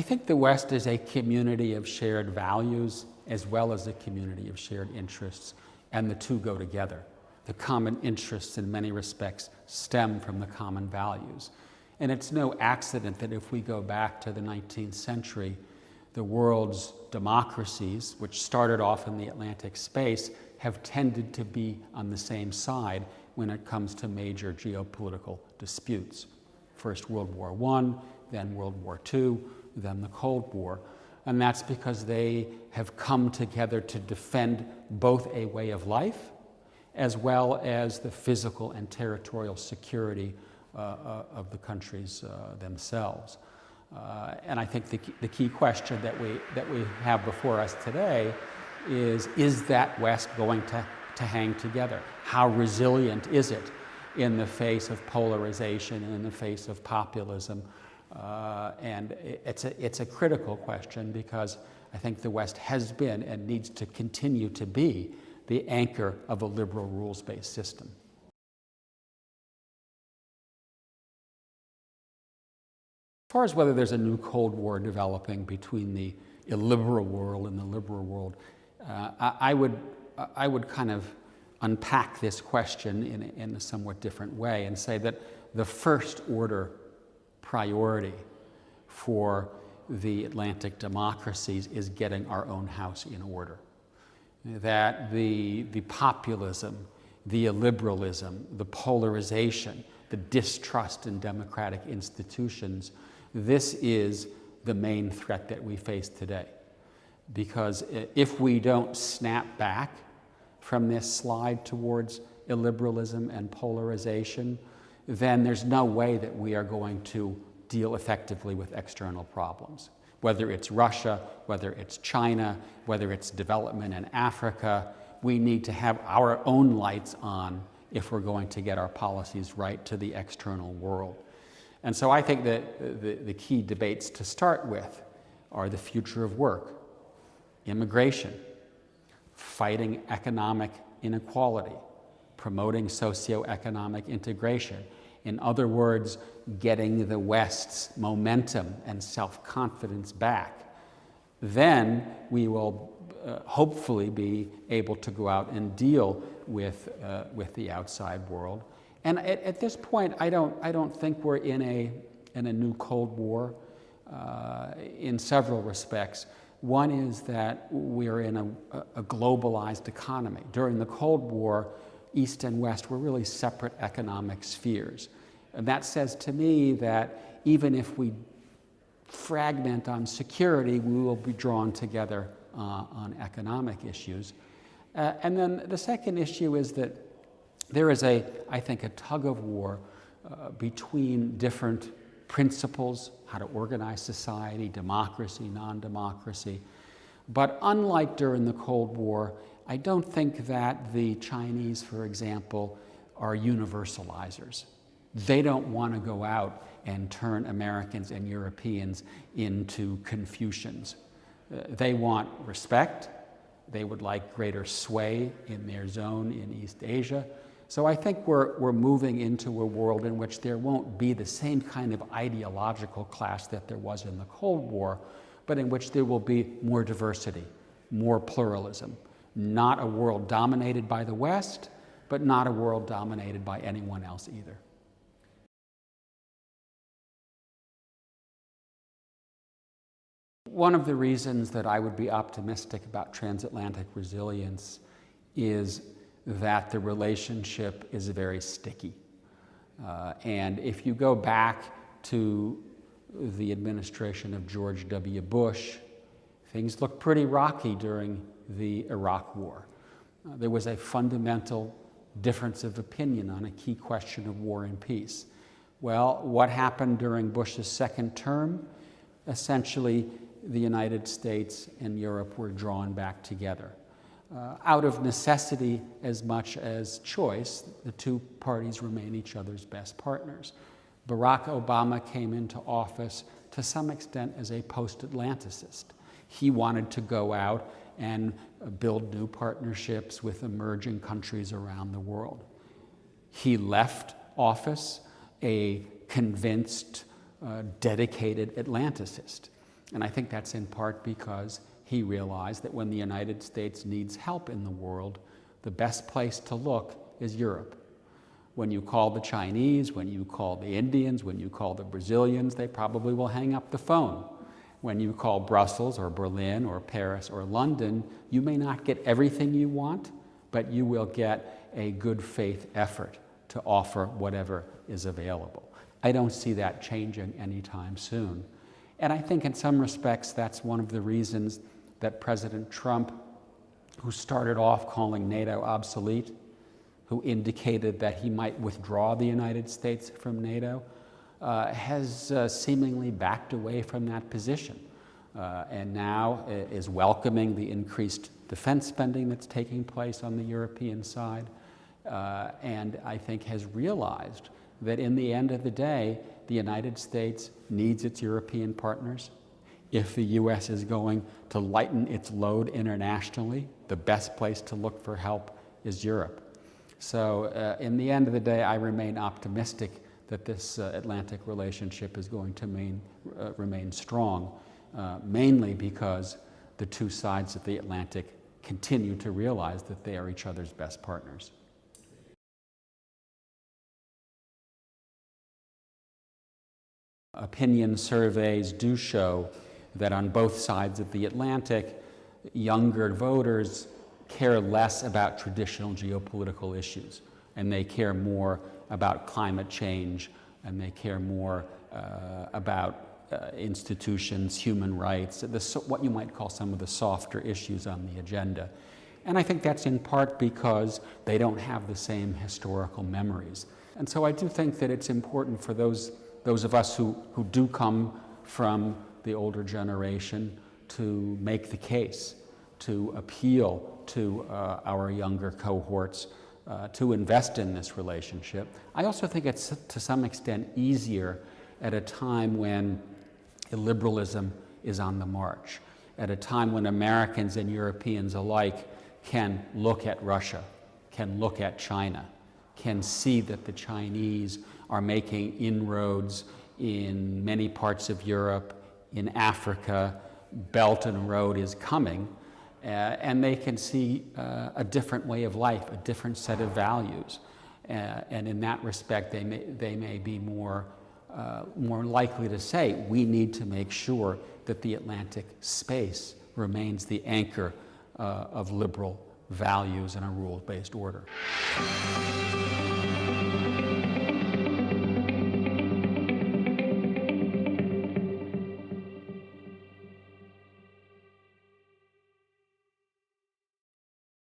I think the West is a community of shared values as well as a community of shared interests, and the two go together. The common interests in many respects stem from the common values. And it's no accident that if we go back to the 19th century, the world's democracies, which started off in the Atlantic space, have tended to be on the same side when it comes to major geopolitical disputes. First World War I, then World War II, then the Cold War. And that's because they have come together to defend both a way of life as well as the physical and territorial security of the countries themselves. And I think the key question that we have before us today is that West going to hang together? How resilient is it in the face of polarization and in the face of populism? And it's a critical question because I think the West has been and needs to continue to be the anchor of a liberal rules-based system. As far as whether there's a new Cold War developing between the illiberal world and the liberal world, I would kind of unpack this question in a somewhat different way and say that the first order priority for the Atlantic democracies is getting our own house in order. That the populism, the illiberalism, the polarization, the distrust in democratic institutions, this is the main threat that we face today. Because if we don't snap back from this slide towards illiberalism and polarization, then there's no way that we are going to deal effectively with external problems. Whether it's Russia, whether it's China, whether it's development in Africa, we need to have our own lights on if we're going to get our policies right to the external world. And so I think that the key debates to start with are the future of work, immigration, fighting economic inequality, promoting socioeconomic integration. In other words, getting the West's momentum and self-confidence back. Then we will hopefully be able to go out and deal with the outside world. And at this point, I don't think we're in a new Cold War in several respects. One is that we're in a globalized economy. During the Cold War, East and West were really separate economic spheres. And that says to me that even if we fragment on security, we will be drawn together on economic issues. And then the second issue is that there is I think, a tug of war between different principles, how to organize society, democracy, non-democracy. But unlike during the Cold War, I don't think that the Chinese, for example, are universalizers. They don't want to go out and turn Americans and Europeans into Confucians. They want respect. They would like greater sway in their zone in East Asia. So I think we're moving into a world in which there won't be the same kind of ideological clash that there was in the Cold War, but in which there will be more diversity, more pluralism. Not a world dominated by the West, but not a world dominated by anyone else either. One of the reasons that I would be optimistic about transatlantic resilience is that the relationship is very sticky. And if you go back to the administration of George W. Bush, things looked pretty rocky during the Iraq War. There was a fundamental difference of opinion on a key question of war and peace. Well, what happened during Bush's second term? Essentially, the United States and Europe were drawn back together. Out of necessity as much as choice, the two parties remain each other's best partners. Barack Obama came into office to some extent as a post-Atlanticist. He wanted to go out and build new partnerships with emerging countries around the world. He left office a convinced, dedicated Atlanticist. And I think that's in part because he realized that when the United States needs help in the world, the best place to look is Europe. When you call the Chinese, when you call the Indians, when you call the Brazilians, they probably will hang up the phone. When you call Brussels or Berlin or Paris or London, you may not get everything you want, but you will get a good faith effort to offer whatever is available. I don't see that changing anytime soon. And I think in some respects that's one of the reasons that President Trump, who started off calling NATO obsolete, who indicated that he might withdraw the United States from NATO, has seemingly backed away from that position and now is welcoming the increased defense spending that's taking place on the European side, and I think has realized that in the end of the day, the United States needs its European partners. If the U.S. is going to lighten its load internationally, the best place to look for help is Europe. So in the end of the day, I remain optimistic that this Atlantic relationship is going to remain strong, mainly because the two sides of the Atlantic continue to realize that they are each other's best partners. Opinion surveys do show that on both sides of the Atlantic, younger voters care less about traditional geopolitical issues, and they care more about climate change, and they care more about institutions, human rights, what you might call some of the softer issues on the agenda. And I think that's in part because they don't have the same historical memories. And so I do think that it's important for those of us who do come from the older generation to make the case, to appeal to our younger cohorts, to invest in this relationship. I also think it's to some extent easier at a time when illiberalism is on the march, at a time when Americans and Europeans alike can look at Russia, can look at China, can see that the Chinese are making inroads in many parts of Europe, in Africa, Belt and Road is coming, and they can see a different way of life, a different set of values. And in that respect, they may be more likely to say, we need to make sure that the Atlantic space remains the anchor of liberal values and a rule-based order.